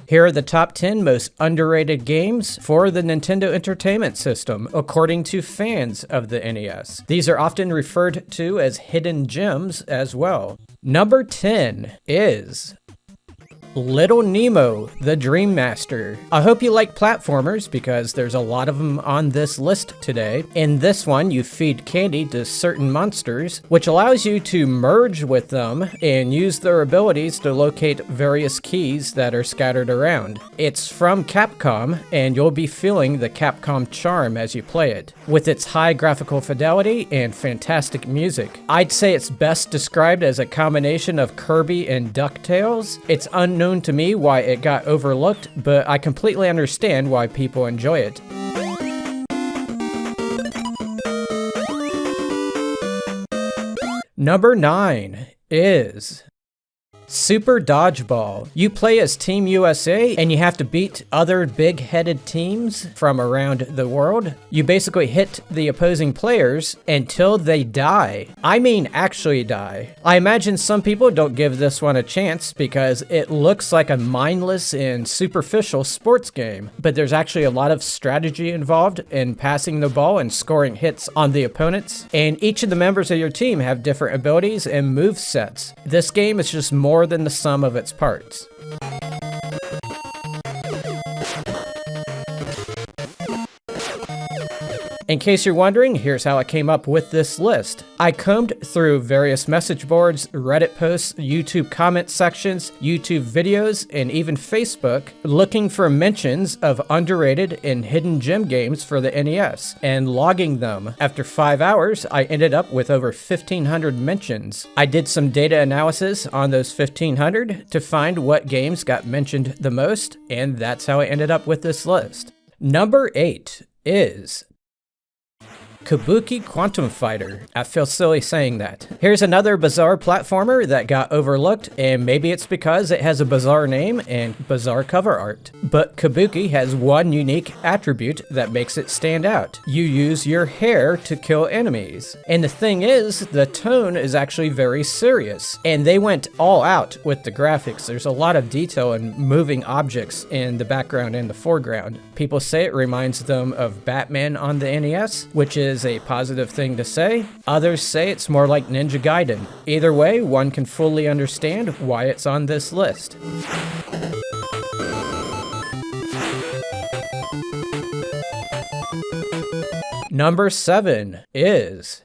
Here are the top 10 most underrated games for the Nintendo Entertainment System, according to fans of the NES. These are often referred to as hidden gems as well. Number 10 is Little Nemo, the Dream Master. I hope you like platformers because there's a lot of them on this list today. In this one, you feed candy to certain monsters, which allows you to merge with them and use their abilities to locate various keys that are scattered around. It's from Capcom, and you'll be feeling the Capcom charm as you play it. With its high graphical fidelity and fantastic music, I'd say it's best described as a combination of Kirby and DuckTales. It's unknown to me why it got overlooked, but I completely understand why people enjoy it. Number 9 is Super Dodgeball. You play as Team USA and you have to beat other big-headed teams from around the world. You basically hit the opposing players until they die. I mean actually die. I imagine some people don't give this one a chance because it looks like a mindless and superficial sports game, but there's actually a lot of strategy involved in passing the ball and scoring hits on the opponents, and each of the members of your team have different abilities and move sets. This game is just more than the sum of its parts. In case you're wondering, here's how I came up with this list. I combed through various message boards, Reddit posts, YouTube comment sections, YouTube videos, and even Facebook, looking for mentions of underrated and hidden gem games for the NES, and logging them. After 5 hours, I ended up with over 1,500 mentions. I did some data analysis on those 1,500 to find what games got mentioned the most, and that's how I ended up with this list. Number 8 is Kabuki Quantum Fighter. I feel silly saying that. Here's another bizarre platformer that got overlooked, and maybe it's because it has a bizarre name and bizarre cover art. But Kabuki has one unique attribute that makes it stand out. You use your hair to kill enemies. And the thing is, the tone is actually very serious, and they went all out with the graphics. There's a lot of detail and moving objects in the background and the foreground. People say it reminds them of Batman on the NES, which is a positive thing to say. Others say it's more like Ninja Gaiden. Either way, one can fully understand why it's on this list. Number 7 is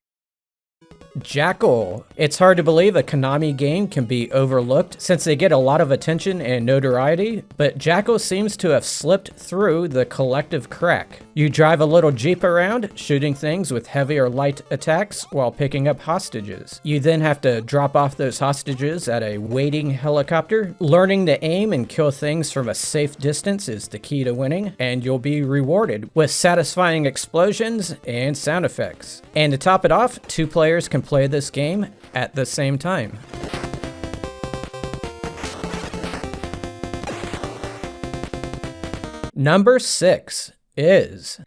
Jackal. It's hard to believe a Konami game can be overlooked since they get a lot of attention and notoriety, but Jackal seems to have slipped through the collective crack. You drive a little Jeep around, shooting things with heavy or light attacks while picking up hostages. You then have to drop off those hostages at a waiting helicopter. Learning to aim and kill things from a safe distance is the key to winning, and you'll be rewarded with satisfying explosions and sound effects. And to top it off, 2 players can play this game at the same time. Number 6 is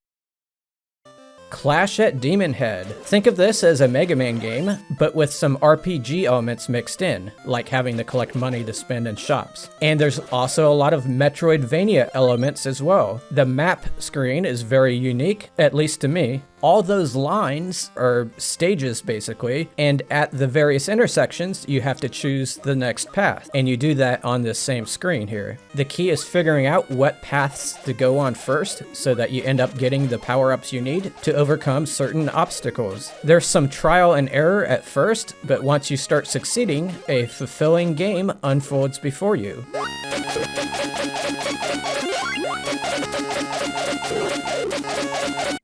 Clash at Demonhead. Think of this as a Mega Man game, but with some RPG elements mixed in, like having to collect money to spend in shops. And there's also a lot of Metroidvania elements as well. The map screen is very unique, at least to me. All those lines are stages basically, and at the various intersections you have to choose the next path, and you do that on this same screen here. The key is figuring out what paths to go on first so that you end up getting the power-ups you need to overcome certain obstacles. There's some trial and error at first, but once you start succeeding, a fulfilling game unfolds before you.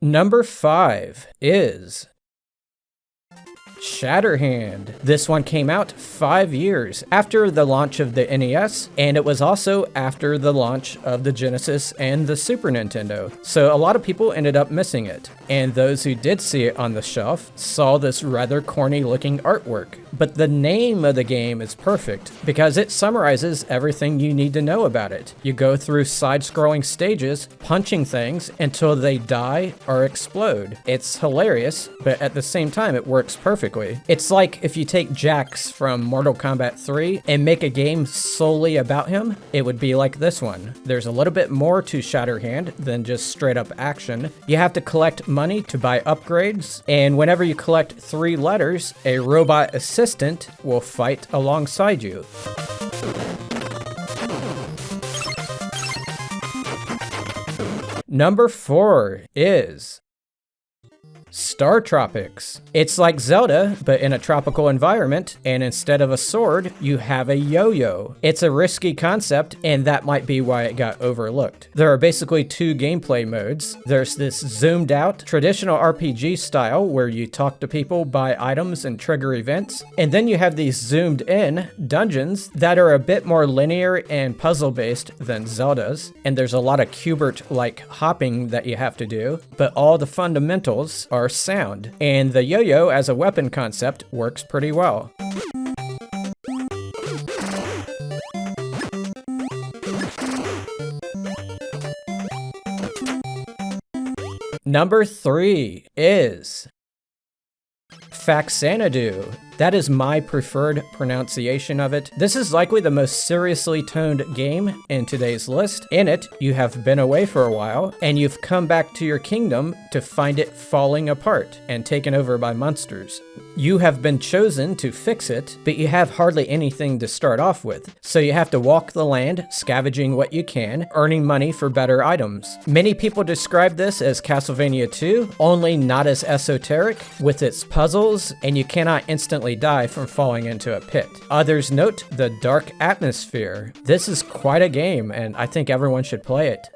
Number 5 is Shatterhand. This one came out 5 years after the launch of the NES, and it was also after the launch of the Genesis and the Super Nintendo, so a lot of people ended up missing it. And those who did see it on the shelf saw this rather corny looking artwork. But the name of the game is perfect because it summarizes everything you need to know about it. You go through side-scrolling stages, punching things until they die or explode. It's hilarious, but at the same time it works perfectly perfectly. It's like if you take Jax from Mortal Kombat 3 and make a game solely about him, it would be like this one. There's a little bit more to Shatterhand than just straight up action. You have to collect money to buy upgrades, and whenever you collect 3 letters, a robot assistant will fight alongside you. Number 4 is StarTropics. It's like Zelda, but in a tropical environment, and instead of a sword, you have a yo-yo. It's a risky concept, and that might be why it got overlooked. There are basically 2 gameplay modes. There's this zoomed out, traditional RPG style, where you talk to people, buy items, and trigger events. And then you have these zoomed in dungeons that are a bit more linear and puzzle-based than Zelda's. And there's a lot of Cubert-like hopping that you have to do, but all the fundamentals are sound, and the yo-yo as a weapon concept works pretty well. Number 3 is Faxanadu. That is my preferred pronunciation of it. This is likely the most seriously toned game in today's list. In it, you have been away for a while, and you've come back to your kingdom to find it falling apart and taken over by monsters. You have been chosen to fix it, but you have hardly anything to start off with. So you have to walk the land, scavenging what you can, earning money for better items. Many people describe this as Castlevania 2, only not as esoteric, with its puzzles, and you cannot instantly die from falling into a pit. Others note the dark atmosphere. This is quite a game, and I think everyone should play it.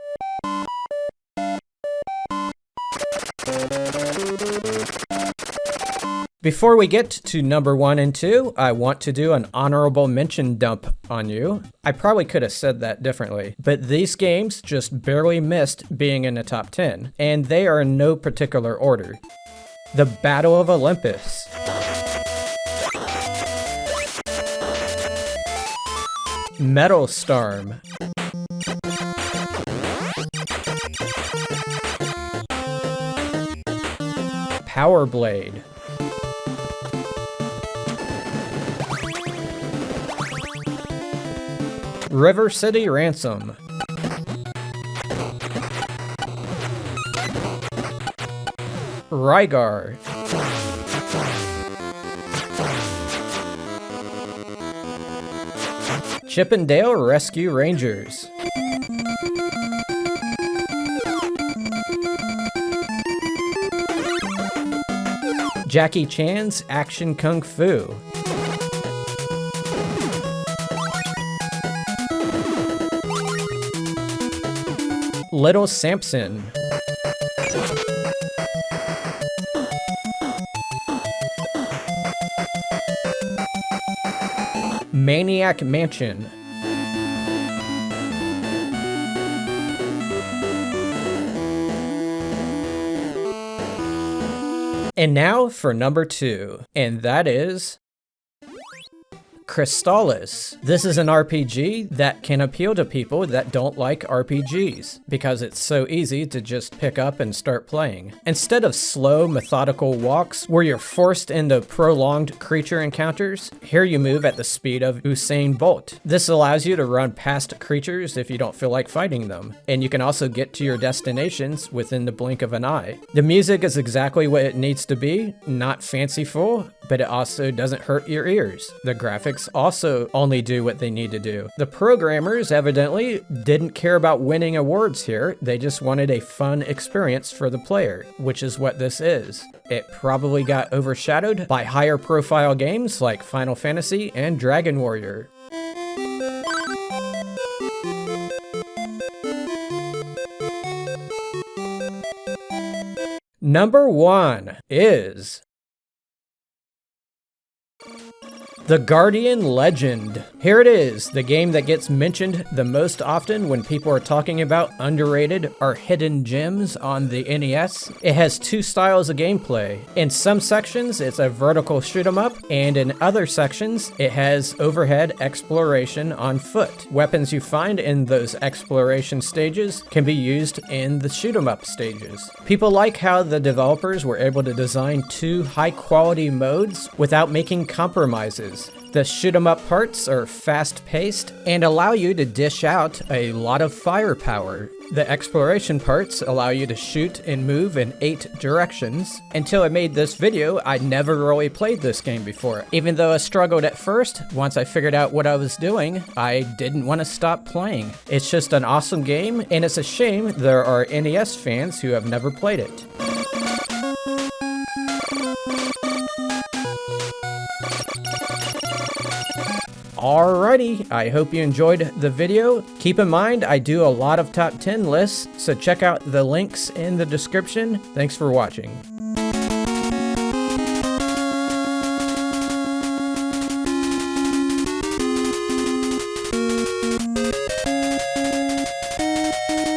Before we get to number 1 and 2, I want to do an honorable mention dump on you. I probably could have said that differently, but these games just barely missed being in the top 10, and they are in no particular order. The Battle of Olympus. Metal Storm. Power Blade. River City Ransom. Rygar. Chippendale Rescue Rangers. Jackie Chan's Action Kung Fu. Little Sampson. Maniac Mansion. And now for number 2, and that is Crystalis. This is an RPG that can appeal to people that don't like RPGs, because it's so easy to just pick up and start playing. Instead of slow, methodical walks where you're forced into prolonged creature encounters, here you move at the speed of Usain Bolt. This allows you to run past creatures if you don't feel like fighting them, and you can also get to your destinations within the blink of an eye. The music is exactly what it needs to be, not fanciful, but it also doesn't hurt your ears. The graphics also only do what they need to do. The programmers evidently didn't care about winning awards here, they just wanted a fun experience for the player, which is what this is. It probably got overshadowed by higher profile games like Final Fantasy and Dragon Warrior. Number 1 is The Guardian Legend. Here it is, the game that gets mentioned the most often when people are talking about underrated or hidden gems on the NES. It has two styles of gameplay. In some sections, it's a vertical shoot 'em up, and in other sections, it has overhead exploration on foot. Weapons you find in those exploration stages can be used in the shoot 'em up stages. People like how the developers were able to design two high-quality modes without making compromises. The shoot 'em up parts are fast-paced and allow you to dish out a lot of firepower. The exploration parts allow you to shoot and move in 8 directions. Until I made this video, I never really played this game before. Even though I struggled at first, once I figured out what I was doing, I didn't want to stop playing. It's just an awesome game, and it's a shame there are NES fans who have never played it. Alrighty, I hope you enjoyed the video. Keep in mind, I do a lot of top 10 lists, so check out the links in the description. Thanks for watching.